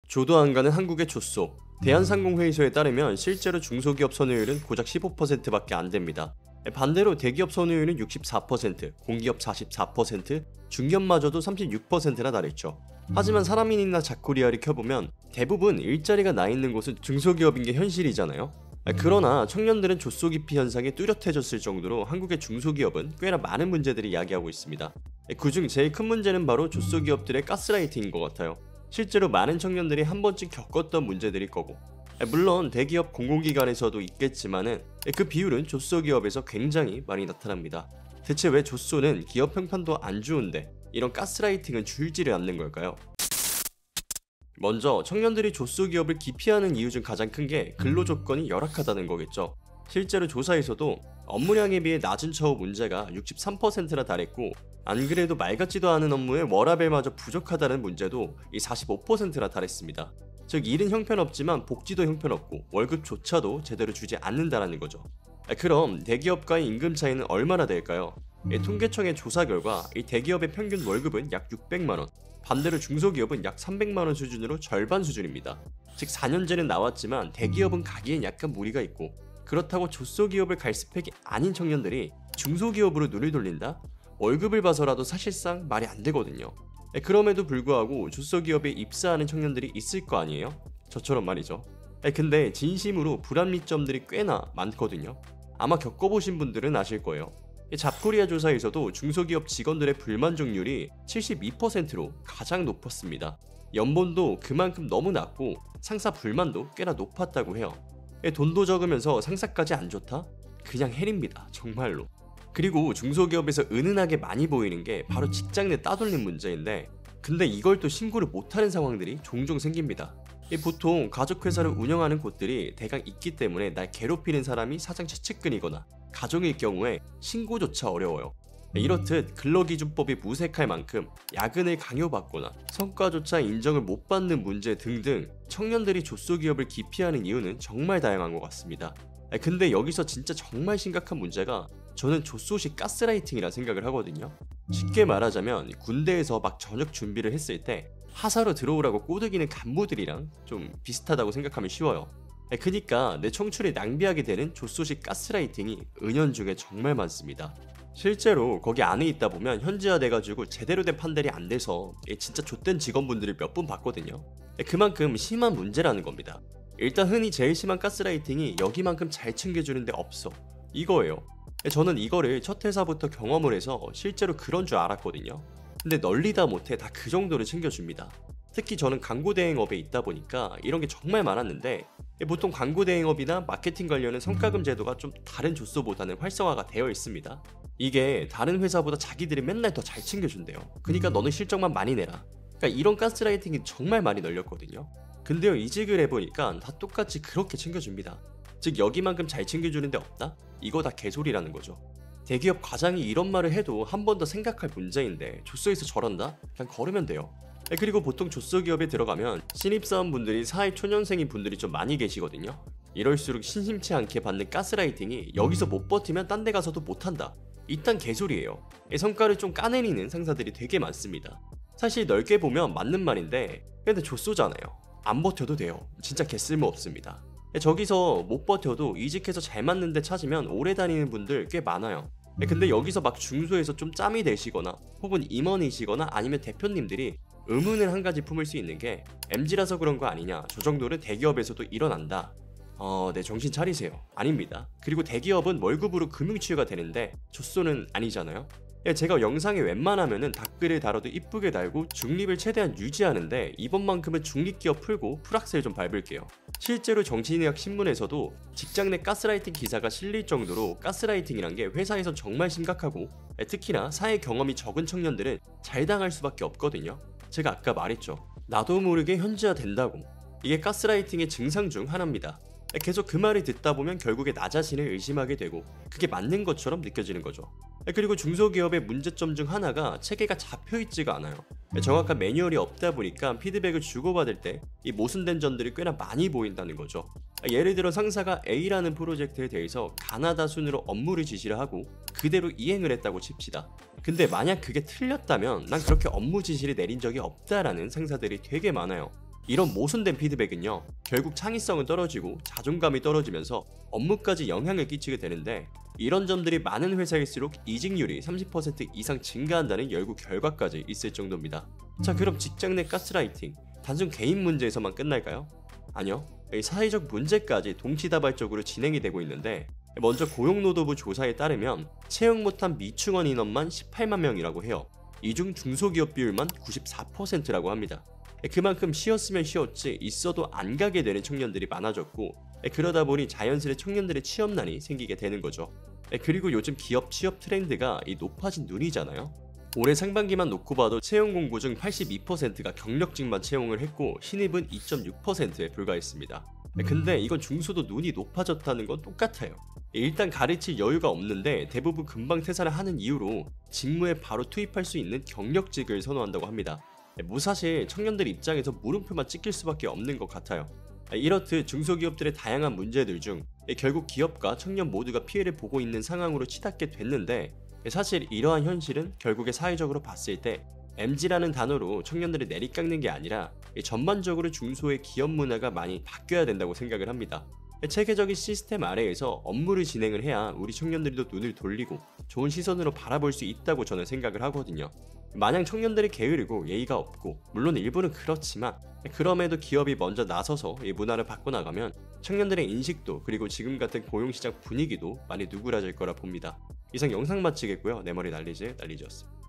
조도 안 가는 한국의 조소. 대한상공회의소에 따르면 실제로 중소기업 선호율은 고작 15%밖에 안 됩니다. 반대로 대기업 선호율은 64%, 공기업 44%, 중기업마저도 36%나 달했죠. 하지만 사람인이나 자코리아를 켜보면 대부분 일자리가 나 있는 곳은 중소기업인 게 현실이잖아요. 그러나 청년들은 조소 기피 현상에 뚜렷해졌을 정도로 한국의 중소기업은 꽤나 많은 문제들이 야기하고 있습니다. 그중 제일 큰 문제는 바로 조소기업들의 가스라이팅인 것 같아요. 실제로 많은 청년들이 한 번쯤 겪었던 문제들일 거고, 물론 대기업 공공기관에서도 있겠지만은 그 비율은 조소기업에서 굉장히 많이 나타납니다. 대체 왜 조소는 기업 평판도 안 좋은데 이런 가스라이팅은 줄지를 않는 걸까요? 먼저 청년들이 조소기업을 기피하는 이유 중 가장 큰 게 근로조건이 열악하다는 거겠죠. 실제로 조사에서도 업무량에 비해 낮은 처우 문제가 63%나 달했고, 안 그래도 말 같지도 않은 업무에 워라밸마저 부족하다는 문제도 이 45%나 달했습니다. 즉 일은 형편없지만 복지도 형편없고 월급조차도 제대로 주지 않는다는 거죠. 그럼 대기업과의 임금 차이는 얼마나 될까요? 통계청의 조사 결과 이 대기업의 평균 월급은 약 600만원, 반대로 중소기업은 약 300만원 수준으로 절반 수준입니다. 즉 4년제는 나왔지만 대기업은 가기엔 약간 무리가 있고, 그렇다고 조소기업을 갈 스펙이 아닌 청년들이 중소기업으로 눈을 돌린다? 월급을 봐서라도 사실상 말이 안 되거든요. 그럼에도 불구하고 조소기업에 입사하는 청년들이 있을 거 아니에요? 저처럼 말이죠. 근데 진심으로 불합리점들이 꽤나 많거든요. 아마 겪어보신 분들은 아실 거예요. 잡코리아 조사에서도 중소기업 직원들의 불만족률이 72%로 가장 높았습니다. 연봉도 그만큼 너무 낮고 상사 불만도 꽤나 높았다고 해요. 돈도 적으면서 상사까지 안 좋다? 그냥 헬입니다, 정말로. 그리고 중소기업에서 은은하게 많이 보이는 게 바로 직장 내 따돌림 문제인데, 근데 이걸 또 신고를 못하는 상황들이 종종 생깁니다. 보통 가족회사를 운영하는 곳들이 대강 있기 때문에 날 괴롭히는 사람이 사장 최측근이거나 가족일 경우에 신고조차 어려워요. 이렇듯 근로기준법이 무색할 만큼 야근을 강요받거나 성과조차 인정을 못 받는 문제 등등 청년들이 조소기업을 기피하는 이유는 정말 다양한 것 같습니다. 근데 여기서 진짜 정말 심각한 문제가 저는 조소식 가스라이팅이라 생각을 하거든요. 쉽게 말하자면 군대에서 막 저녁 준비를 했을 때 하사로 들어오라고 꼬드기는 간부들이랑 좀 비슷하다고 생각하면 쉬워요. 그니까 내 청춘을 낭비하게 되는 조소식 가스라이팅이 은연중에 정말 많습니다. 실제로 거기 안에 있다 보면 현지화돼가지고 제대로 된 판단이 안 돼서 진짜 좆된 직원분들을 몇 분 봤거든요. 그만큼 심한 문제라는 겁니다. 일단 흔히 제일 심한 가스라이팅이 여기만큼 잘 챙겨주는 데 없어, 이거예요. 저는 이거를 첫 회사부터 경험을 해서 실제로 그런 줄 알았거든요. 근데 널리다 못해 다 그 정도로 챙겨줍니다. 특히 저는 광고 대행업에 있다 보니까 이런 게 정말 많았는데, 보통 광고 대행업이나 마케팅 관련은 성과금 제도가 좀 다른 조소보다는 활성화가 되어 있습니다. 이게 다른 회사보다 자기들이 맨날 더 잘 챙겨준대요. 그러니까 너는 실적만 많이 내라. 그러니까 이런 가스라이팅이 정말 많이 널렸거든요. 근데요, 이직을 해보니까 다 똑같이 그렇게 챙겨줍니다. 즉 여기만큼 잘 챙겨주는 데 없다? 이거 다 개소리라는 거죠. 대기업 과장이 이런 말을 해도 한 번 더 생각할 문제인데 조소에서 저런다? 그냥 걸으면 돼요. 그리고 보통 조소기업에 들어가면 신입사원분들이 사회 초년생인 분들이 좀 많이 계시거든요. 이럴수록 심심치 않게 받는 가스라이팅이 여기서 못 버티면 딴 데 가서도 못한다, 이딴 개소리예요. 성과를 좀 까내리는 상사들이 되게 많습니다. 사실 넓게 보면 맞는 말인데, 근데 조소잖아요. 안 버텨도 돼요. 진짜 개쓸모 없습니다. 저기서 못 버텨도 이직해서 잘 맞는 데 찾으면 오래 다니는 분들 꽤 많아요. 근데 여기서 막 중소에서 좀 짬이 되시거나 혹은 임원이시거나 아니면 대표님들이 의문을 한 가지 품을 수 있는 게 MZ라서 그런 거 아니냐, 저 정도는 대기업에서도 일어난다. 네, 정신 차리세요. 아닙니다. 그리고 대기업은 월급으로 금융치유가 되는데 조소는 아니잖아요. 제가 영상에 웬만하면은 댓글을 달아도 이쁘게 달고 중립을 최대한 유지하는데, 이번만큼은 중립기업 풀고 풀악셀 좀 밟을게요. 실제로 정치인의학 신문에서도 직장 내 가스라이팅 기사가 실릴 정도로 가스라이팅이란 게 회사에선 정말 심각하고, 특히나 사회 경험이 적은 청년들은 잘 당할 수밖에 없거든요. 제가 아까 말했죠. 나도 모르게 현지화 된다고. 이게 가스라이팅의 증상 중 하나입니다. 계속 그 말을 듣다 보면 결국에 나 자신을 의심하게 되고 그게 맞는 것처럼 느껴지는 거죠. 그리고 중소기업의 문제점 중 하나가 체계가 잡혀있지가 않아요. 정확한 매뉴얼이 없다 보니까 피드백을 주고받을 때 이 모순된 점들이 꽤나 많이 보인다는 거죠. 예를 들어 상사가 A라는 프로젝트에 대해서 가나다 순으로 업무를 지시를 하고 그대로 이행을 했다고 칩시다. 근데 만약 그게 틀렸다면 난 그렇게 업무 지시를 내린 적이 없다라는 상사들이 되게 많아요. 이런 모순된 피드백은요, 결국 창의성은 떨어지고 자존감이 떨어지면서 업무까지 영향을 끼치게 되는데, 이런 점들이 많은 회사일수록 이직률이 30% 이상 증가한다는 연구 결과까지 있을 정도입니다. 자, 그럼 직장 내 가스라이팅 단순 개인 문제에서만 끝날까요? 아니요, 이 사회적 문제까지 동시다발적으로 진행이 되고 있는데, 먼저 고용노동부 조사에 따르면 채용 못한 미충원 인원만 18만 명이라고 해요. 이 중 중소기업 비율만 94%라고 합니다. 그만큼 쉬었으면 쉬었지 있어도 안 가게 되는 청년들이 많아졌고, 그러다 보니 자연스레 청년들의 취업난이 생기게 되는 거죠. 그리고 요즘 기업 취업 트렌드가 이 높아진 눈이잖아요. 올해 상반기만 놓고 봐도 채용 공고 중 82%가 경력직만 채용을 했고 신입은 2.6%에 불과했습니다. 근데 이건 중소도 눈이 높아졌다는 건 똑같아요. 일단 가르칠 여유가 없는데 대부분 금방 퇴사를 하는 이유로 직무에 바로 투입할 수 있는 경력직을 선호한다고 합니다. 사실 청년들 입장에서 물음표만 찍힐 수밖에 없는 것 같아요. 이렇듯 중소기업들의 다양한 문제들 중 결국 기업과 청년 모두가 피해를 보고 있는 상황으로 치닫게 됐는데, 사실 이러한 현실은 결국에 사회적으로 봤을 때 MZ라는 단어로 청년들을 내리깎는 게 아니라 전반적으로 중소의 기업 문화가 많이 바뀌어야 된다고 생각을 합니다. 체계적인 시스템 아래에서 업무를 진행을 해야 우리 청년들도 눈을 돌리고 좋은 시선으로 바라볼 수 있다고 저는 생각을 하거든요. 마냥 청년들이 게으르고 예의가 없고, 물론 일부는 그렇지만 그럼에도 기업이 먼저 나서서 이 문화를 바꿔나가면 청년들의 인식도 그리고 지금 같은 고용시장 분위기도 많이 누그러질 거라 봅니다. 이상 영상 마치겠고요. 내 머리 날리지 날리지였습니다.